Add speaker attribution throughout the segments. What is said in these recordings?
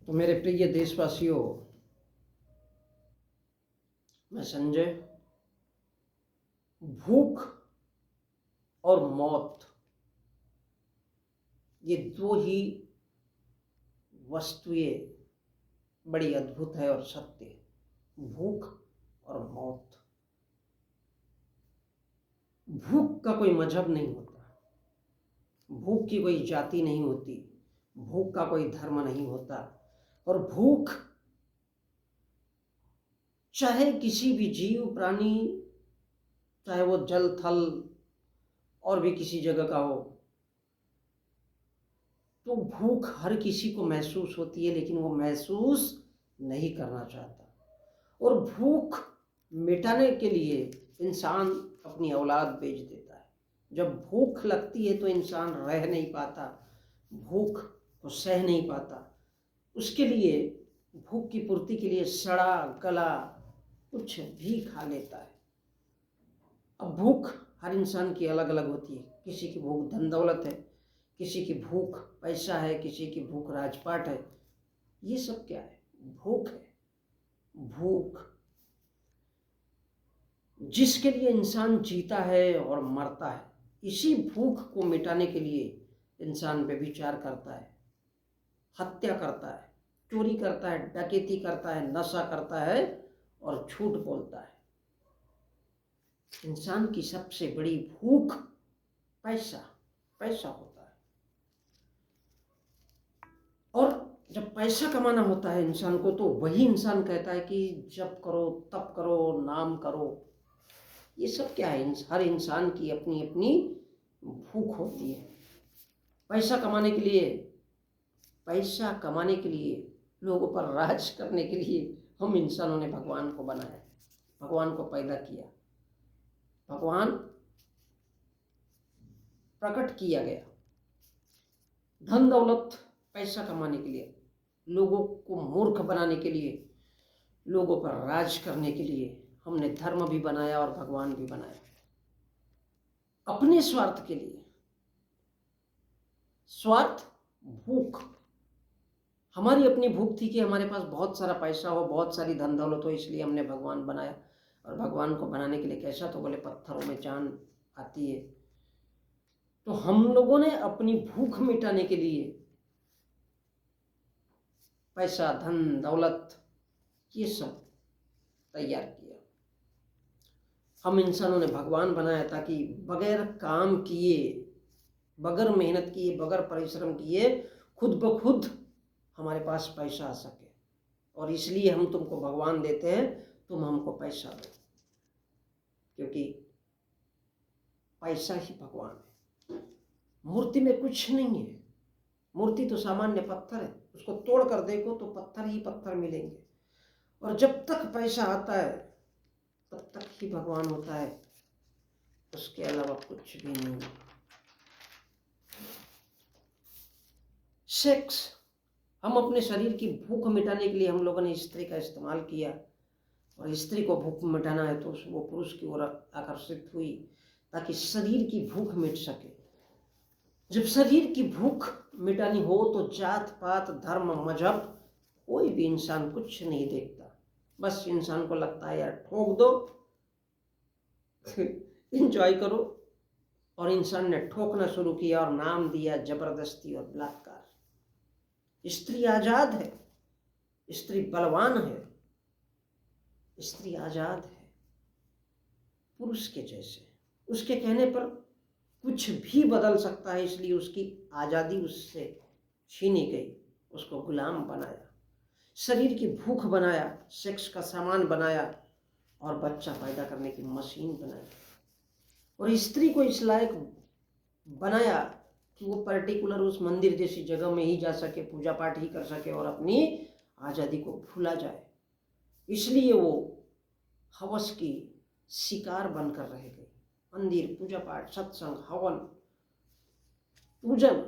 Speaker 1: तो मेरे प्रिय देशवासियों, मैं संजय। भूख और मौत, ये दो ही वस्तुएं बड़ी अद्भुत है और सत्य है। भूख और मौत। भूख का कोई मजहब नहीं होता, भूख की कोई जाति नहीं होती, भूख का कोई धर्म नहीं होता। और भूख चाहे किसी भी जीव प्राणी, चाहे वो जल थल और भी किसी जगह का हो, तो भूख हर किसी को महसूस होती है, लेकिन वो महसूस नहीं करना चाहता। और भूख मिटाने के लिए इंसान अपनी औलाद बेच देता है। जब भूख लगती है तो इंसान रह नहीं पाता, भूख को सह नहीं पाता। उसके लिए, भूख की पूर्ति के लिए सड़ा गला कुछ भी खा लेता है। अब भूख हर इंसान की अलग अलग होती है। किसी की भूख धन दौलत है, किसी की भूख पैसा है, किसी की भूख राजपाट है। ये सब क्या है? भूख है। भूख जिसके लिए इंसान जीता है और मरता है, इसी भूख को मिटाने के लिए इंसान व्यभिचार करता है, हत्या करता है, चोरी करता है, डकैती करता है, नशा करता है और झूठ बोलता है। इंसान की सबसे बड़ी भूख पैसा होता है। और जब पैसा कमाना होता है इंसान को, तो वही इंसान कहता है कि जब करो तब करो, नाम करो। ये सब क्या है? हर इंसान की अपनी अपनी भूख होती है। पैसा कमाने के लिए, लोगों पर राज करने के लिए हम इंसानों ने भगवान को बनाया, भगवान को पैदा किया, भगवान प्रकट किया गया। धन दौलत, पैसा कमाने के लिए, लोगों को मूर्ख बनाने के लिए, लोगों पर राज करने के लिए हमने धर्म भी बनाया और भगवान भी बनाया, अपने स्वार्थ के लिए। स्वार्थ, भूख। हमारी अपनी भूख थी कि हमारे पास बहुत सारा पैसा हो, बहुत सारी धन दौलत हो, इसलिए हमने भगवान बनाया। और भगवान को बनाने के लिए कैसा? तो बोले पत्थरों में जान आती है। तो हम लोगों ने अपनी भूख मिटाने के लिए पैसा, धन दौलत, ये सब तैयार किया। हम इंसानों ने भगवान बनाया ताकि बगैर काम किए, बगैर मेहनत किए, बगैर परिश्रम किए, खुद ब खुद हमारे पास पैसा आ सके। और इसलिए हम तुमको भगवान देते हैं, तुम हमको पैसा दो, क्योंकि पैसा ही भगवान है। मूर्ति में कुछ नहीं है। मूर्ति तो सामान्य पत्थर है, उसको तोड़ कर देखो तो पत्थर ही पत्थर मिलेंगे। और जब तक पैसा आता है तब तक ही भगवान होता है, उसके अलावा कुछ भी नहीं। सेक्स, हम अपने शरीर की भूख मिटाने के लिए हम लोगों ने स्त्री का इस्तेमाल किया। और स्त्री को भूख मिटाना है तो वो पुरुष की ओर आकर्षित हुई ताकि शरीर की भूख मिट सके। जब शरीर की भूख मिटानी हो तो जात पात, धर्म, मजहब, कोई भी इंसान कुछ नहीं देखता। बस इंसान को लगता है यार ठोक दो, एंजॉय करो। और इंसान ने ठोकना शुरू किया और नाम दिया जबरदस्ती और बलात्कार। स्त्री आजाद है, स्त्री बलवान है, स्त्री आजाद है पुरुष के जैसे। उसके कहने पर कुछ भी बदल सकता है, इसलिए उसकी आज़ादी उससे छीनी गई, उसको गुलाम बनाया, शरीर की भूख बनाया, सेक्स का सामान बनाया और बच्चा पैदा करने की मशीन बनाया। और स्त्री को इस लायक बनाया कि वो पर्टिकुलर उस मंदिर जैसी जगह में ही जा सके, पूजा पाठ ही कर सके और अपनी आज़ादी को भूला जाए। इसलिए वो हवस की शिकार बनकर रह गई। मंदिर, पूजा पाठ, सत्संग, हवन, पूजन,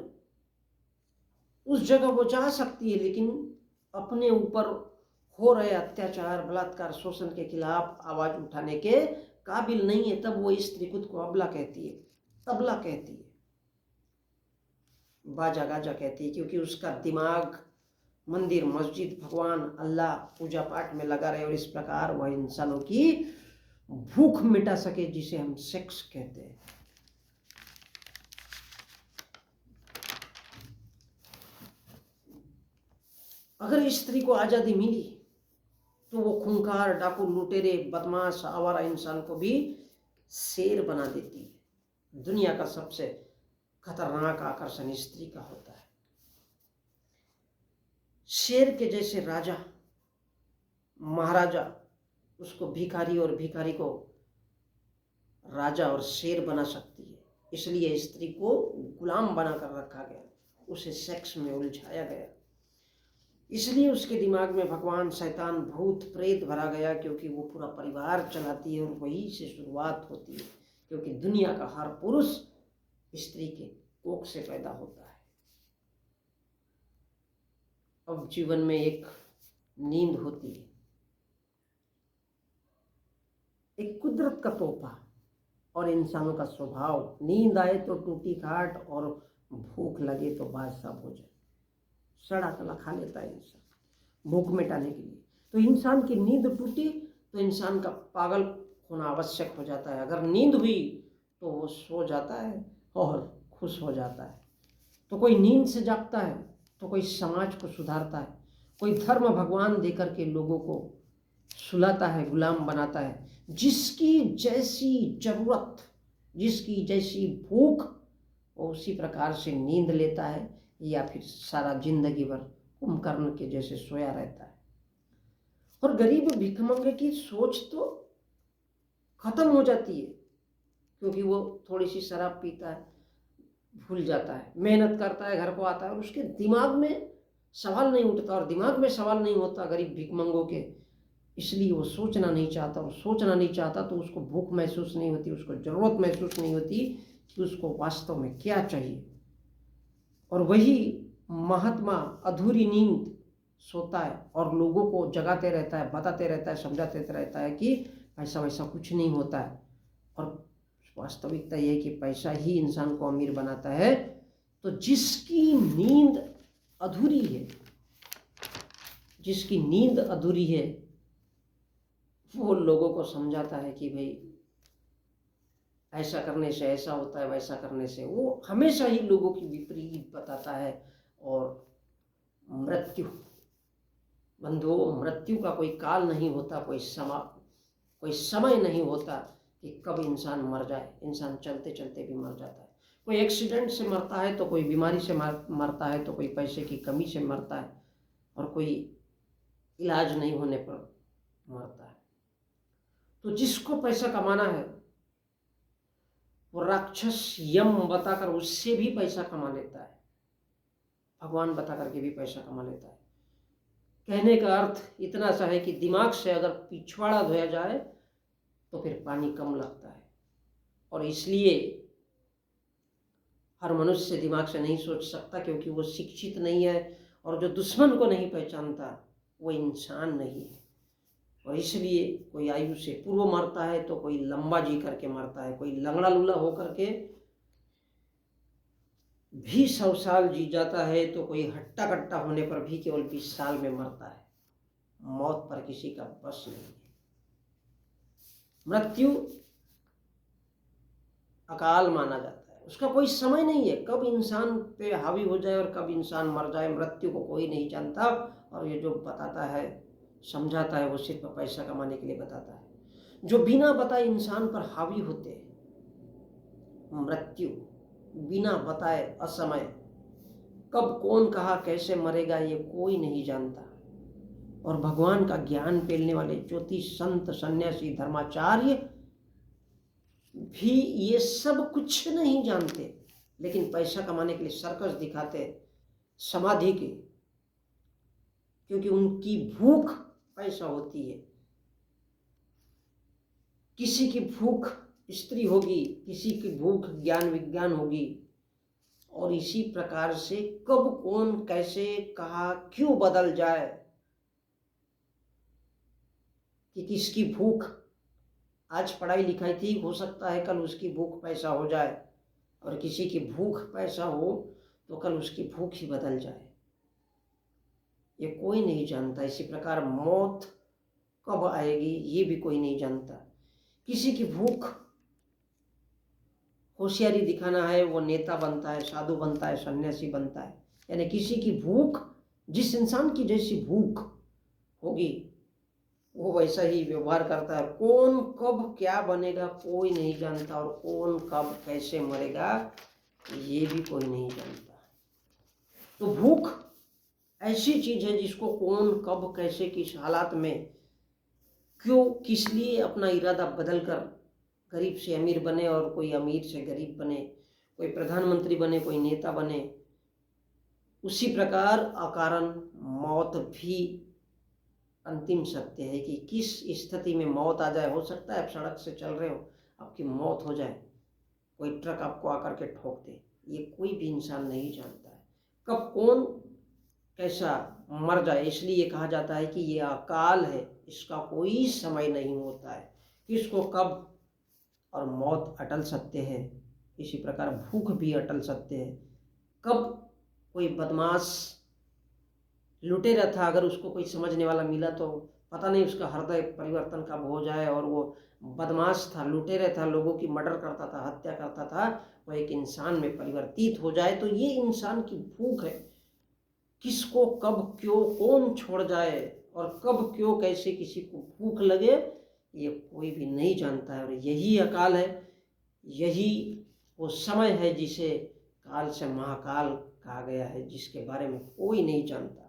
Speaker 1: उस जगह वो जा सकती है, लेकिन अपने ऊपर हो रहे अत्याचार, बलात्कार, शोषण के खिलाफ आवाज उठाने के काबिल नहीं है। तब वो स्त्री खुद को अबला कहती है, तबला कहती है, बाजा गाजा कहती है, क्योंकि उसका दिमाग मंदिर मस्जिद भगवान अल्लाह पूजा पाठ में लगा रहे और इस प्रकार वह इंसानों की भूख मिटा सके, जिसे हम सेक्स कहते हैं। अगर स्त्री को आजादी मिली तो वो खूंखार डाकू लुटेरे बदमाश आवारा इंसान को भी शेर बना देती है। दुनिया का सबसे खतरनाक आकर्षण स्त्री का होता है। शेर के जैसे राजा महाराजा उसको भिखारी और भिखारी को राजा और शेर बना सकती है। इसलिए स्त्री को गुलाम बनाकर रखा गया, उसे सेक्स में उलझाया गया। इसलिए उसके दिमाग में भगवान शैतान भूत प्रेत भरा गया, क्योंकि वो पूरा परिवार चलाती है और वही से शुरुआत होती है, क्योंकि दुनिया का हर पुरुष स्त्री के कोख से पैदा होता है। अब जीवन में एक नींद होती है, एक कुदरत का तोहफा और इंसानों का स्वभाव। नींद आए तो टूटी खाट और भूख लगे तो बादशाह भोजन, सड़ा तला खा लेता है इंसान भूख मिटाने के लिए। तो इंसान की नींद टूटी तो इंसान का पागल होना आवश्यक हो जाता है। अगर नींद हुई तो वो सो जाता है और खुश हो जाता है। तो कोई नींद से जागता है तो कोई समाज को सुधारता है, कोई धर्म भगवान देकर के लोगों को सुलाता है, गुलाम बनाता है। जिसकी जैसी जरूरत, जिसकी जैसी भूख, वो उसी प्रकार से नींद लेता है या फिर सारा जिंदगी भर कुंभकर्ण के जैसे सोया रहता है। और गरीब भिखमंगे की सोच तो खत्म हो जाती है, क्योंकि वो थोड़ी सी शराब पीता है, भूल जाता है, मेहनत करता है, घर को आता है और उसके दिमाग में सवाल नहीं उठता। और दिमाग में सवाल नहीं होता गरीब भिखमंगों के, इसलिए वो सोचना नहीं चाहता। और सोचना नहीं चाहता तो उसको भूख महसूस नहीं होती, उसको ज़रूरत महसूस नहीं होती कि उसको वास्तव में क्या चाहिए। और वही महात्मा अधूरी नींद सोता है और लोगों को जगाते रहता है, बताते रहता है, समझाते रहता है कि ऐसा वैसा कुछ नहीं होता है। और वास्तविकता यह है कि पैसा ही इंसान को अमीर बनाता है। तो जिसकी नींद अधूरी है, जिसकी नींद अधूरी है, वो लोगों को समझाता है कि भाई ऐसा करने से ऐसा होता है, वैसा करने से, वो हमेशा ही लोगों की विपरीत बताता है। और मृत्यु, बंधुओं, मृत्यु का कोई काल नहीं होता, कोई समय नहीं होता कि कब इंसान मर जाए। इंसान चलते चलते भी मर जाता है। कोई एक्सीडेंट से मरता है तो कोई बीमारी से मरता है, तो कोई पैसे की कमी से मरता है और कोई इलाज नहीं होने पर मरता है। तो जिसको पैसा कमाना है वो राक्षस यम बताकर उससे भी पैसा कमा लेता है, भगवान बता करके भी पैसा कमा लेता है। कहने का अर्थ इतना सा है कि दिमाग से अगर पिछवाड़ा धोया जाए तो फिर पानी कम लगता है। और इसलिए हर मनुष्य दिमाग से नहीं सोच सकता, क्योंकि वो शिक्षित नहीं है। और जो दुश्मन को नहीं पहचानता वो इंसान नहीं है। और इसलिए कोई आयु से पूर्व मरता है तो कोई लंबा जी करके मरता है, कोई लंगड़ा लूला होकर के भी 100 साल जी जाता है, तो कोई हट्टा कट्टा होने पर भी केवल 20 साल में मरता है। मौत पर किसी का बस नहीं है। मृत्यु अकाल माना जाता है, उसका कोई समय नहीं है, कब इंसान पे हावी हो जाए और कब इंसान मर जाए मृत्यु को कोई नहीं जानता। और ये जो बताता है, समझाता है, वो सिर्फ पैसा कमाने के लिए बताता है। जो बिना बताए इंसान पर हावी होते हैं, मृत्यु बिना बताए असमय, कब कौन कहा कैसे मरेगा ये कोई नहीं जानता। और भगवान का ज्ञान पेलने वाले ज्योतिष संत सन्यासी धर्माचार्य भी ये सब कुछ नहीं जानते, लेकिन पैसा कमाने के लिए सर्कस दिखाते समाधि के, क्योंकि उनकी भूख पैसा होती है। किसी की भूख स्त्री होगी, किसी की भूख ज्ञान विज्ञान होगी। और इसी प्रकार से कब कौन कैसे कहा क्यों बदल जाए, कि किसकी भूख आज पढ़ाई लिखाई थी, हो सकता है कल उसकी भूख पैसा हो जाए। और किसी की भूख पैसा हो तो कल उसकी भूख ही बदल जाए। ये कोई नहीं जानता। इसी प्रकार मौत कब आएगी ये भी कोई नहीं जानता। किसी की भूख होशियारी दिखाना है, वो नेता बनता है, साधु बनता है, सन्यासी बनता है। यानी किसी की भूख, जिस इंसान की जैसी भूख होगी वो वैसा ही व्यवहार करता है। कौन कब क्या बनेगा कोई नहीं जानता, और कौन कब कैसे मरेगा ये भी कोई नहीं जानता। तो भूख ऐसी चीज है जिसको कौन कब कैसे किस हालात में क्यों किस लिए अपना इरादा बदल कर गरीब से अमीर बने और कोई अमीर से गरीब बने, कोई प्रधानमंत्री बने, कोई नेता बने, उसी प्रकार अकारण मौत भी अंतिम सत्य है कि किस स्थिति में मौत आ जाए। हो सकता है आप सड़क से चल रहे हो, आपकी मौत हो जाए, कोई ट्रक आपको आकर के ठोक दे, ये कोई भी इंसान नहीं जानता है कब कौन कैसा मर जाए। इसलिए कहा जाता है कि ये अकाल है, इसका कोई समय नहीं होता है, किसको कब। और मौत अटल सत्य है, इसी प्रकार भूख भी अटल सत्य है। कब कोई बदमाश लुटेरा था, अगर उसको कोई समझने वाला मिला तो पता नहीं उसका हृदय परिवर्तन कब हो जाए, और वो बदमाश था, लुटेरा था, लोगों की मर्डर करता था, हत्या करता था, वो एक इंसान में परिवर्तित हो जाए। तो ये इंसान की भूख है, किसको कब क्यों कौन छोड़ जाए और कब क्यों कैसे किसी को भूख लगे ये कोई भी नहीं जानता है। और यही अकाल है, यही वो समय है जिसे काल से महाकाल कहा गया है, जिसके बारे में कोई नहीं जानता।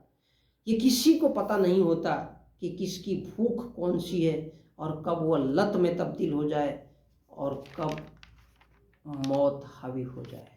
Speaker 1: ये किसी को पता नहीं होता कि किसकी भूख कौन सी है और कब वह लत में तब्दील हो जाए और कब मौत हावी हो जाए।